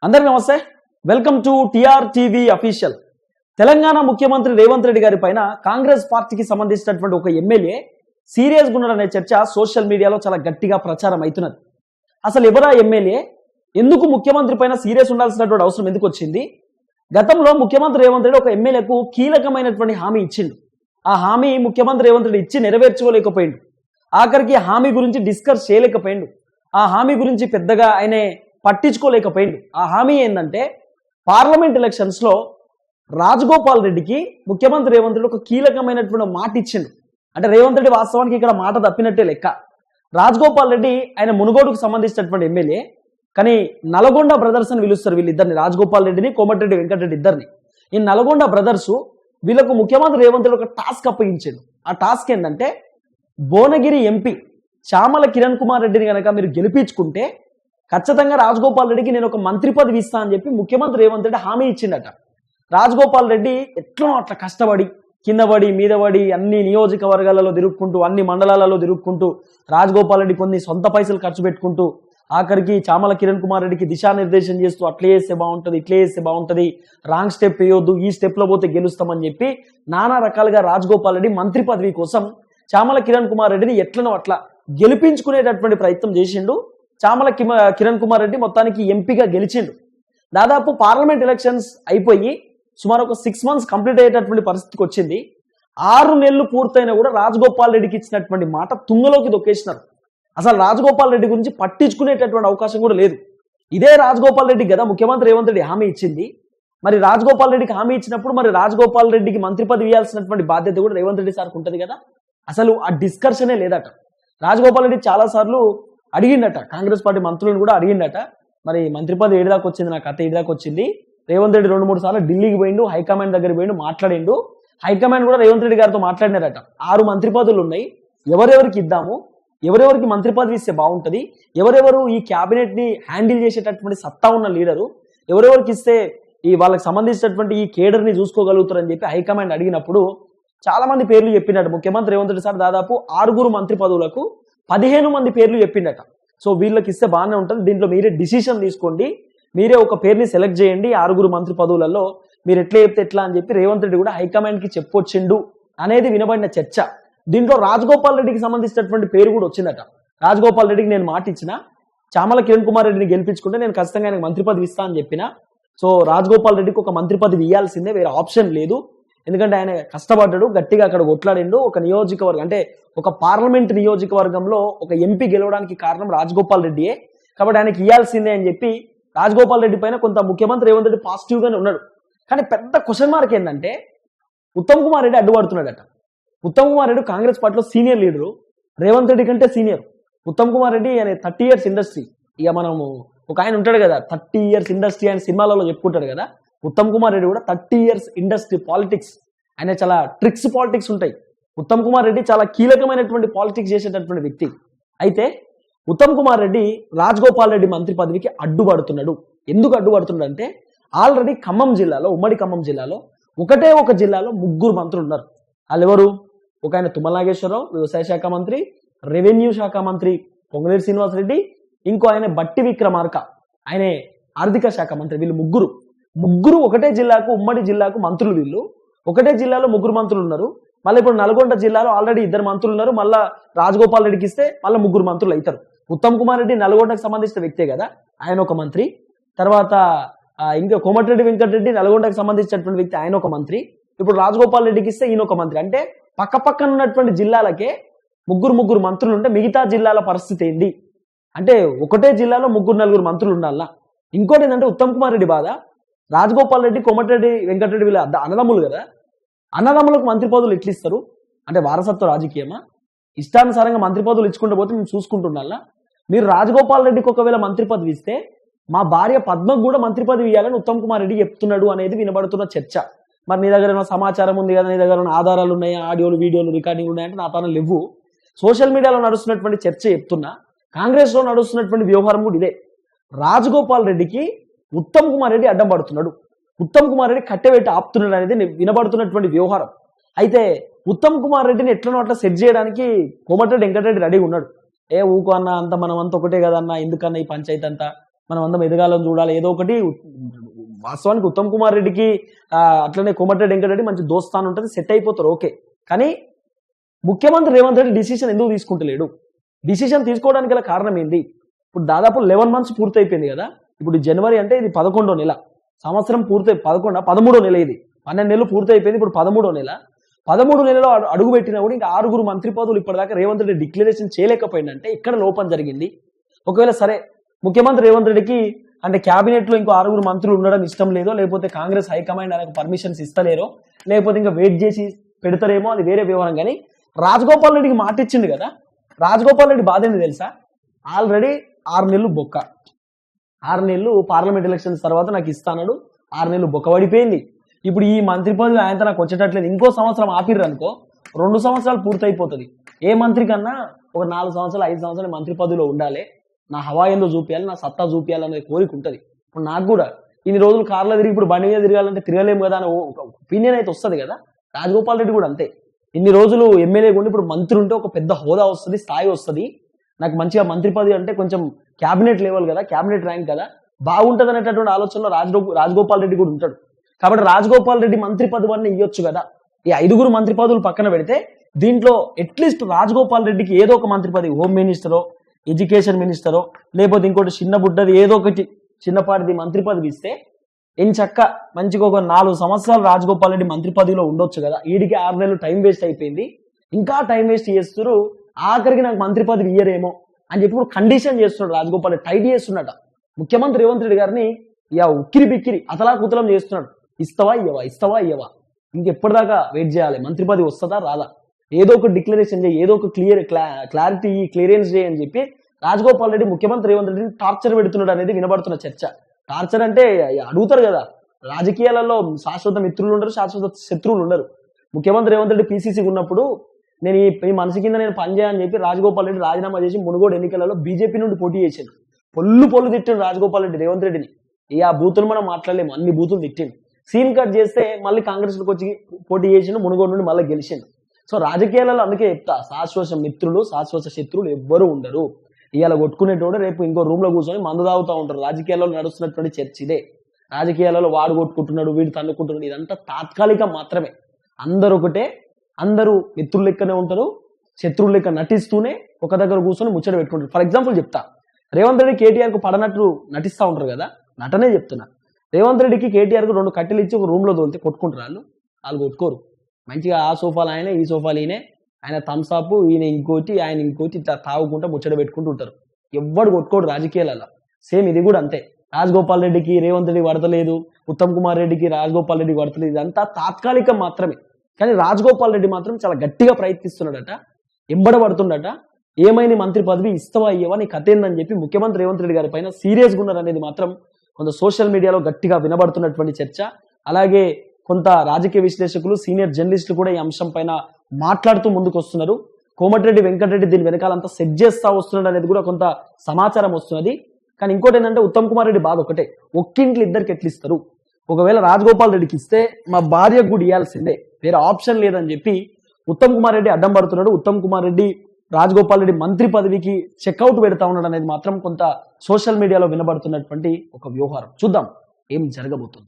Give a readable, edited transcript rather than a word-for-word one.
అందరికీ నమస్తే. Welcome to TR TV official. Telangana ముఖ్యమంత్రి రేవంత్ రెడ్డి గారి పైన కాంగ్రెస్ పార్టీకి సంబంధించినటువంటి ఒక ఎమ్మెల్యే సీరియస్ గున్నాడనే చర్చ సోషల్ మీడియాలో చాలా గట్టిగా ప్రచారం అవుతున్నది. అసలు ఎవరా ఎమ్మెల్యే, ఎందుకు ముఖ్యమంత్రి పైన సీరియస్ ఉండాల్సినటువంటి అవసరం ఎందుకు వచ్చింది? గతంలో ముఖ్యమంత్రి రేవంత్ రెడ్డి ఒక ఎమ్మెల్యేకు కీలకమైనటువంటి హామీ ఇచ్చిండు. ఆ హామీ ముఖ్యమంత్రి రేవంత్ రెడ్డి ఇచ్చి నెరవేర్చుకోలేకపోయిండు. ఆఖరికి హామీ గురించి డిస్కస్ చేయలేకపోయిండు. ఆ హామీ గురించి పెద్దగా ఆయన పట్టించుకోలేకపోయిండు. ఆ హామీ ఏంటంటే, పార్లమెంట్ ఎలక్షన్స్ లో రాజగోపాల్ రెడ్డికి ముఖ్యమంత్రి రేవంత్ రెడ్డి ఒక కీలకమైనటువంటి మాట ఇచ్చిండు. అంటే రేవంత్ రెడ్డి వాస్తవానికి ఇక్కడ మాట తప్పినట్టే లెక్క. రాజగోపాల్ రెడ్డి ఆయన మునుగోడుకు సంబంధించినటువంటి ఎమ్మెల్యే, కానీ నల్గొండ బ్రదర్స్ అని పిలుస్తారు వీళ్ళిద్దరిని, రాజగోపాల్ రెడ్డిని కోమటిరెడ్డి వెంకటరెడ్డి ఇద్దరిని. ఈ నల్గొండ బ్రదర్స్ వీళ్ళకు ముఖ్యమంత్రి రేవంత్ రెడ్డి ఒక టాస్క్ అప్పగించాడు. ఆ టాస్క్ ఏంటంటే, భువనగిరి ఎంపీ చామల కిరణ్ కుమార్ రెడ్డిని కనుక మీరు గెలిపించుకుంటే ఖచ్చితంగా రాజగోపాల్ రెడ్డికి నేను ఒక మంత్రి పదవి ఇస్తా అని చెప్పి ముఖ్యమంత్రి రేవంత్ రెడ్డి హామీ ఇచ్చిండట. రాజగోపాల్ రెడ్డి ఎట్లా అట్లా కష్టపడి కిందపడి మీదపడి అన్ని నియోజకవర్గాలలో తిరుక్కుంటూ అన్ని మండలాలలో తిరుక్కుంటూ రాజగోపాల్ రెడ్డి కొన్ని సొంత పైసలు ఖర్చు పెట్టుకుంటూ ఆఖరికి చామల కిరణ్ కుమార్ రెడ్డికి దిశానిర్దేశం చేస్తూ అట్లా చేస్తే బాగుంటుంది, ఇట్లా చేస్తే బాగుంటుంది, రాంగ్ స్టెప్ వేయొద్దు, ఈ స్టెప్లో పోతే గెలుస్తామని చెప్పి నానా రకాలుగా రాజగోపాల్ రెడ్డి మంత్రి పదవి కోసం చామల కిరణ్ కుమార్ రెడ్డిని ఎట్లనో అట్లా గెలిపించుకునేటటువంటి ప్రయత్నం చేసిండు. చామల కిరణ్ కుమార్ రెడ్డి మొత్తానికి ఎంపీగా గెలిచిండు. దాదాపు పార్లమెంట్ ఎలక్షన్స్ అయిపోయి సుమారు ఒక 6 months కంప్లీట్ అయ్యేటటువంటి పరిస్థితికి వచ్చింది. 6 నెలలు పూర్తయినా కూడా రాజగోపాల్ రెడ్డికి ఇచ్చినటువంటి మాట తుంగలోకి దొక్కేసినారు. అసలు రాజగోపాల్ రెడ్డి గురించి పట్టించుకునేటటువంటి అవకాశం కూడా లేదు. ఇదే రాజగోపాల్ రెడ్డి కదా ముఖ్యమంత్రి రేవంత్ రెడ్డి హామీ ఇచ్చింది. మరి రాజగోపాల్ రెడ్డికి హామీ ఇచ్చినప్పుడు మరి రాజగోపాల్ రెడ్డికి మంత్రి పదవి ఇవ్వాల్సినటువంటి బాధ్యత కూడా రేవంత్ రెడ్డి సార్కి ఉంటుంది కదా. అసలు ఆ డిస్కషనే లేదట. రాజగోపాల్ రెడ్డి చాలాసార్లు అడిగిండట, కాంగ్రెస్ పార్టీ మంత్రులను కూడా అడిగిండట, మరి మంత్రి పదవి ఏడిదాకా వచ్చింది, నా కథ ఏడిదాకా వచ్చింది. రేవంత్ రెడ్డి 2-3 సార్లు ఢిల్లీకి పోయిండు, హైకమాండ్ దగ్గరికి పోయిండు, మాట్లాడిండు. హైకమాండ్ కూడా రేవంత్ రెడ్డి గారితో మాట్లాడినారట. 6 మంత్రి పదవులు ఉన్నాయి, ఎవరెవరికి ఇద్దాము, ఎవరెవరికి మంత్రి పదవి ఇస్తే బాగుంటుంది, ఎవరెవరు ఈ క్యాబినెట్ ని హ్యాండిల్ చేసేటటువంటి సత్తా ఉన్న లీడరు, ఎవరెవరికి ఇస్తే ఈ వాళ్ళకి సంబంధించినటువంటి ఈ కేడర్ ని చూసుకోగలుగుతారని చెప్పి హైకమాండ్ అడిగినప్పుడు చాలా మంది పేర్లు చెప్పినట్టు ముఖ్యమంత్రి రేవంత్ రెడ్డి సార్ దాదాపు 6 మంత్రి పదవులకు 15 మంది పేర్లు చెప్పిండట. సో వీళ్ళకి ఇస్తే బాగానే ఉంటుంది, దీంట్లో మీరే డిసిషన్ తీసుకోండి, మీరే ఒక పేరుని సెలెక్ట్ చేయండి, 6 మంత్రి పదవులలో మీరు ఎట్లా చెప్తే ఎట్లా అని చెప్పి రేవంత్ రెడ్డి కూడా హైకమాండ్ కి చెప్పొచ్చిండు అనేది వినబడిన చర్చ. దీంట్లో రాజగోపాల్ రెడ్డికి సంబంధించినటువంటి పేరు కూడా వచ్చిందట. రాజగోపాల్ రెడ్డికి నేను మాట ఇచ్చిన, చామల కిరణ్ కుమార్ రెడ్డిని గెలిపించుకుంటే నేను ఖచ్చితంగా ఆయనకు మంత్రి పదవి ఇస్తా అని చెప్పిన. సో రాజగోపాల్ రెడ్డికి ఒక మంత్రి పదవి ఇవ్వాల్సిందే, వేరే ఆప్షన్ లేదు. ఎందుకంటే ఆయన కష్టపడ్డాడు, గట్టిగా అక్కడ కొట్లాడిండు. ఒక నియోజకవర్గం అంటే ఒక పార్లమెంట్ నియోజకవర్గంలో ఒక ఎంపీ గెలవడానికి కారణం రాజగోపాల్ రెడ్డియే, కాబట్టి ఆయనకి ఇవ్వాల్సిందే అని చెప్పి రాజగోపాల్ రెడ్డి పైన కొంత ముఖ్యమంత్రి రేవంత్ రెడ్డి పాజిటివ్ గానే ఉన్నాడు. కానీ పెద్ద క్వశ్చన్ మార్క్ ఏంటంటే, ఉత్తమ్ కుమార్ రెడ్డి అడ్డుపడుతున్నాడట. ఉత్తమ్ కుమార్ రెడ్డి కాంగ్రెస్ పార్టీలో సీనియర్ లీడరు, రేవంత్ రెడ్డి కంటే సీనియర్. ఉత్తమ్ కుమార్ రెడ్డి ఆయన 30 years ఇండస్ట్రీ. ఇక మనము ఒక ఆయన ఉంటాడు కదా 30 years ఇండస్ట్రీ అని సినిమాలలో చెప్పుకుంటాడు కదా, ఉత్తమ్ కుమార్ రెడ్డి కూడా 30 years ఇండస్ట్రీ పాలిటిక్స్. ఆయన చాలా ట్రిక్స్ పాలిటిక్స్ ఉంటాయి. ఉత్తమ్ కుమార్ రెడ్డి చాలా కీలకమైనటువంటి పాలిటిక్స్ చేసేటటువంటి వ్యక్తి. అయితే ఉత్తమ్ కుమార్ రెడ్డి రాజగోపాల్ రెడ్టి మంత్రి పదవికి అడ్డుపడుతున్నాడు. ఎందుకు అడ్డుపడుతున్నాడు అంటే, ఆల్రెడీ ఖమ్మం జిల్లాలో, ఉమ్మడి ఖమ్మం జిల్లాలో ఒకటే ఒక జిల్లాలో 3 మంత్రులు ఉన్నారు. వాళ్ళు ఎవరు? ఒక ఆయన తుమ్మల నాగేశ్వరరావు వ్యవసాయ శాఖ మంత్రి, రెవెన్యూ శాఖ మంత్రి పొంగులేటి శ్రీనివాసరెడ్డి, ఇంకో ఆయన బట్టి విక్రమార్క ఆయనే ఆర్థిక శాఖ మంత్రి. వీళ్ళు ముగ్గురు ఒకటే జిల్లాకు, ఉమ్మడి జిల్లాకు మంత్రులు. వీళ్ళు ఒకటే జిల్లాలో 3 మంత్రులు ఉన్నారు. మళ్ళీ ఇప్పుడు నల్గొండ జిల్లాలో ఆల్రెడీ 2 మంత్రులు ఉన్నారు. మళ్ళా రాజగోపాల్ రెడ్డికి ఇస్తే మళ్ళీ 3 మంత్రులు అవుతారు. ఉత్తమ్ కుమార్ రెడ్డి నల్గొండకు సంబంధించిన వ్యక్తే కదా, ఆయన ఒక మంత్రి. తర్వాత ఇంకా కోమటిరెడ్డి వెంకటరెడ్డి నల్గొండకు సంబంధించినటువంటి వ్యక్తి, ఆయన ఒక మంత్రి. ఇప్పుడు రాజగోపాల్ రెడ్డికి ఇస్తే ఈయన ఒక మంత్రి. అంటే పక్కన ఉన్నటువంటి జిల్లాలకే 3 మంత్రులు ఉంటే మిగతా జిల్లాల పరిస్థితి ఏంటి అంటే, ఒకటే జిల్లాలో 3-4 మంత్రులు ఉండాలా. ఇంకోటి ఏంటంటే, ఉత్తమ్ కుమార్ రెడ్డి బాధ, రాజగోపాల్ రెడ్డి కోమటిరెడ్డి వెంకటరెడ్డి వీళ్ళ అన్నదమ్ములు కదా, అన్నదమ్ములకు మంత్రి పదవులు ఎట్లు ఇస్తారు అంటే వారసత్వ రాజకీయమా? ఇష్టానుసారంగా మంత్రి పదవులు ఇచ్చుకుంటూ పోతే మేము చూసుకుంటున్నా. మీరు రాజగోపాల్ రెడ్డికి ఒకవేళ మంత్రి పదవి ఇస్తే మా భార్య పద్మకు కూడా మంత్రి పదవి ఇవ్వాలని ఉత్తమ్ కుమార్ రెడ్డి చెప్తున్నాడు అనేది వినబడుతున్న చర్చ. మరి నీ దగ్గర ఏమైనా సమాచారం ఉంది కదా, నీ దగ్గర ఆధారాలు ఉన్నాయా, ఆడియోలు వీడియోలు రికార్డింగ్ ఉన్నాయంటే నా తన లేవు. సోషల్ మీడియాలో నడుస్తున్నటువంటి చర్చ చెప్తున్నా, కాంగ్రెస్ లో నడుస్తున్నటువంటి వ్యవహారం కూడా ఇదే. రాజగోపాల్ రెడ్డికి ఉత్తమ్ కుమార్ రెడ్డి అడ్డం పడుతున్నాడు, ఉత్తమ్ కుమార్ రెడ్డి కట్టెబెట్టి ఆపుతున్నాడు అనేది వినబడుతున్నటువంటి వ్యవహారం. అయితే ఉత్తమ్ కుమార్ రెడ్డిని ఎట్లనో అట్లా సెట్ చేయడానికి కోమటిరెడ్డి వెంకటరెడ్డి రెడీగా ఉన్నాడు. ఊకో అన్న, అంత మనం అంత ఒకటే కదన్నా, ఎందుకన్నా ఈ పంచాయతీ అంతా, మనం అందరం ఎదగాలని చూడాలి, ఏదో ఒకటి. వాస్తవానికి ఉత్తమ్ కుమార్ రెడ్డికి అట్లనే కోమటిరెడ్డి వెంకటరెడ్డి మంచి దోస్తాను ఉంటుంది, సెట్ అయిపోతారు, ఓకే. కానీ ముఖ్యమంత్రి రేవంత్ రెడ్డి డిసిషన్ ఎందుకు తీసుకుంటలేడు? డిసిషన్ తీసుకోవడానికి గల కారణం ఏంది? ఇప్పుడు దాదాపు 11 months పూర్తి అయిపోయింది కదా. ఇప్పుడు జనవరి అంటే ఇది 11వ నెల, సంవత్సరం పూర్తయి 13వ నెల, ఇది 12 నెలలు పూర్తి అయిపోయింది. ఇప్పుడు 13వ నెల. 13 నెలలో అడుగు పెట్టినా కూడా ఇంకా 6 మంత్రి పదవులు ఇప్పటిదాకా రేవంత్ రెడ్డి డిక్లరేషన్ చేయలేకపోయిందంటే ఇక్కడ లోపం జరిగింది. ఒకవేళ సరే ముఖ్యమంత్రి రేవంత్ రెడ్డికి అంటే క్యాబినెట్ లో ఇంకో 6 మంత్రులు ఉండడం ఇష్టం లేదో, లేకపోతే కాంగ్రెస్ హైకమాండ్ ఆయనకు పర్మిషన్స్ ఇస్తలేరో, లేకపోతే ఇంకా వెయిట్ చేసి పెడతారేమో, అది వేరే వ్యవహారం. కానీ రాజగోపాల్ రెడ్డికి మాట ఇచ్చిండు కదా. రాజగోపాల్ రెడ్డి బాధ ఏంది తెలుసా? ఆల్రెడీ 6 నెలలు బొక్క, 6 నెలలు పార్లమెంట్ ఎలక్షన్స్ తర్వాత నాకు ఇస్తానడు, 6 నెలలు బొక్క పడిపోయింది. ఇప్పుడు ఈ మంత్రి పదవి ఆయనతో నాకు వచ్చేటట్లేదు. ఇంకో సంవత్సరం ఆపిర్రు అనుకో, 2 సంవత్సరాలు పూర్తయిపోతుంది. ఏ మంత్రి కన్నా ఒక 4 సంవత్సరాలు 5 సంవత్సరాలు మంత్రి పదవిలో ఉండాలి, నా హవా ఏందో చూపించాలి, నా సత్తా చూపించాలి అనే కోరిక ఉంటుంది. ఇప్పుడు నాకు కూడా ఇన్ని రోజులు కార్లో తిరిగి ఇప్పుడు బండి మీద తిరగాలంటే తిరగలేము కదా అని ఒక ఒపీనియన్ అయితే వస్తుంది కదా. రాజగోపాల్ రెడ్డి కూడా అంతే. ఇన్ని రోజులు ఎమ్మెల్యే ఉండి ఇప్పుడు మంత్రి ఉంటే ఒక పెద్ద హోదా వస్తుంది, స్థాయి వస్తుంది, నాకు మంచిగా మంత్రి పదవి అంటే కొంచెం క్యాబినెట్ లెవెల్ కదా, క్యాబినెట్ ర్యాంక్ కదా, బాగుంటుంది అనేటటువంటి ఆలోచనలో రాజగోపాల్ రెడ్డి కూడా ఉంటాడు. కాబట్టి రాజగోపాల్ రెడ్డి మంత్రి పదవిని ఇవ్వచ్చు కదా. ఈ 5 మంత్రి పదవులు పక్కన పెడితే దీంట్లో అట్లీస్ట్ రాజగోపాల్ రెడ్డికి ఏదో ఒక మంత్రి పదవి, హోమ్ మినిస్టరో, ఎడ్యుకేషన్ మినిస్టరో, లేకపోతే ఇంకోటి చిన్న బుడ్డది ఏదో ఒకటి చిన్నపాటిది మంత్రి పదవి ఇస్తే చక్క మంచిగా ఒక 4 సంవత్సరాలు రాజగోపాల్ రెడ్డి మంత్రి పదవిలో ఉండొచ్చు కదా. ఈడికి 6 నెలలు టైం వేస్ట్ అయిపోయింది, ఇంకా టైం వేస్ట్ చేస్తున్నారు, ఆఖరికి నాకు మంత్రి పదవి ఇయ్యరేమో అని చెప్పి ఇప్పుడు కండిషన్ చేస్తున్నాడు రాజగోపాల్ రెడ్డి, టైట్ చేస్తున్నట ముఖ్యమంత్రి రేవంత్ రెడ్డి గారిని. ఉక్కిరి బిక్కిరి అతలాకుతలం చేస్తున్నాడు. ఇస్తావా ఇయ్యవా, ఇస్తావా ఇయ్యవా, ఇంకెప్పటిదాకా వెయిట్ చేయాలి, మంత్రి పదవి వస్తుందా రాదా, ఏదో ఒక డిక్లరేషన్ చేయి, ఏదో ఒక క్లారిటీ క్లియరెన్స్ చేయి అని చెప్పి రాజగోపాల్ రెడ్డి ముఖ్యమంత్రి రేవంత్ రెడ్డిని టార్చర్ పెడుతున్నాడు అనేది వినబడుతున్న చర్చ. టార్చర్ అంటే అడుగుతారు కదా, రాజకీయాలలో శాశ్వత మిత్రులు ఉండరు, శాశ్వత శత్రువులు ఉండరు. ముఖ్యమంత్రి రేవంత్ రెడ్డి పీసీసీకి ఉన్నప్పుడు నేను ఈ మనసు కింద నేను పనిచేయని చెప్పి రాజగోపాల్ రెడ్డి రాజీనామా చేసి మునుగోడు ఎన్నికలలో బీజేపీ నుండి పోటీ చేశాడు. పొల్లు తిట్టిండు రాజగోపాల్ రెడ్డి రేవంత్ రెడ్డిని. ఆ బూతులు మనం మాట్లాడలేము, అన్ని బూతులు తిట్టిండు. సీన్ కట్ చేస్తే మళ్ళీ కాంగ్రెస్లోకి వచ్చి పోటీ చేసిండు, మునుగోడు నుండి మళ్ళీ గెలిచిండు. సో రాజకీయాలలో అందుకే చెప్తా, శాశ్వత మిత్రులు శాశ్వత శత్రువులు ఎవ్వరూ ఉండరు. ఇవాళ కొట్టుకునేటోడు రేపు ఇంకో రూమ్ లో కూర్చొని మందు తాగుతూ ఉంటారు. రాజకీయాల్లో నడుస్తున్నటువంటి చర్చ ఇదే. రాజకీయాలలో వాడు కొట్టుకుంటున్నాడు, వీడు తన్నుకుంటున్నాడు, ఇదంతా తాత్కాలికం మాత్రమే. అందరూ ఒకటే, అందరూ మిత్రులు లెక్కనే ఉంటారు, శత్రువులు లెక్క నటిస్తూనే ఒక దగ్గర కూర్చొని ముచ్చట పెట్టుకుంటారు. ఫర్ ఎగ్జాంపుల్ చెప్తా, రేవంత్ రెడ్డి కేటీఆర్ కు పడనట్లు నటిస్తూ ఉంటారు కదా, నటనే చెప్తున్నా. రేవంత్ రెడ్డికి కేటీఆర్ కు 2 కట్టెలు ఇచ్చి ఒక రూమ్ లో తోలితే కొట్టుకుంటారు. వాళ్ళు కొట్టుకోరు. మంచిగా ఆ సోఫాలు ఆయన, ఈ సోఫాలు ఈయనే, ఆయన థమ్స్అప్, ఈయన ఇంకోటి, ఆయన ఇంకోటి, ఇట్లా తాగుకుంటా ముచ్చట పెట్టుకుంటూ ఉంటారు. ఎవ్వడు కొట్టుకోడు రాజకీయాలలో. సేమ్ ఇది కూడా అంతే. రాజగోపాల్ రెడ్డికి రేవంత్ రెడ్డి పడతలేదు, ఉత్తమ్ కుమార్ రెడ్డికి రాజగోపాల్ రెడ్డికి పడతలేదు, ఇదంతా తాత్కాలికం మాత్రమే. కానీ రాజగోపాల్ రెడ్డి మాత్రం చాలా గట్టిగా ప్రయత్నిస్తున్నాడట, ఎంబడబడుతుండట. ఏమైనా మంత్రి పదవి ఇస్తావా ఇయ్యవా, నీ కథ ఏందని చెప్పి ముఖ్యమంత్రి రేవంత్ రెడ్డి గారి పైన సీరియస్గా ఉన్నారు అనేది మాత్రం కొంత సోషల్ మీడియాలో గట్టిగా వినబడుతున్నటువంటి చర్చ. అలాగే కొంత రాజకీయ విశ్లేషకులు, సీనియర్ జర్నలిస్టులు కూడా ఈ అంశం పైన మాట్లాడుతూ ముందుకు వస్తున్నారు. కోమటిరెడ్డి వెంకటరెడ్డి దీని వెనకాలంతా సెట్ చేస్తా వస్తున్నాడు అనేది కూడా కొంత సమాచారం వస్తున్నది. కానీ ఇంకోటి ఏంటంటే ఉత్తమ్ కుమార్ రెడ్డి బాధ ఒకటే, ఒక్కింట్లు ఇద్దరికి ఎట్లు ఇస్తారు? ఒకవేళ రాజగోపాల్ రెడ్డికి ఇస్తే మా భార్యకు కూడా ఇవ్వాల్సిందే, వేరే ఆప్షన్ లేదని చెప్పి ఉత్తమ్ కుమార్ రెడ్డి అడ్డం పడుతున్నాడు. ఉత్తమ్ కుమార్ రెడ్డి రాజగోపాల్ రెడ్డి మంత్రి పదవికి చెక్అవుట్ పెడతా ఉన్నాడు అనేది మాత్రం కొంత సోషల్ మీడియాలో వినబడుతున్నటువంటి ఒక వ్యవహారం. చూద్దాం ఏం జరగబోతుంది.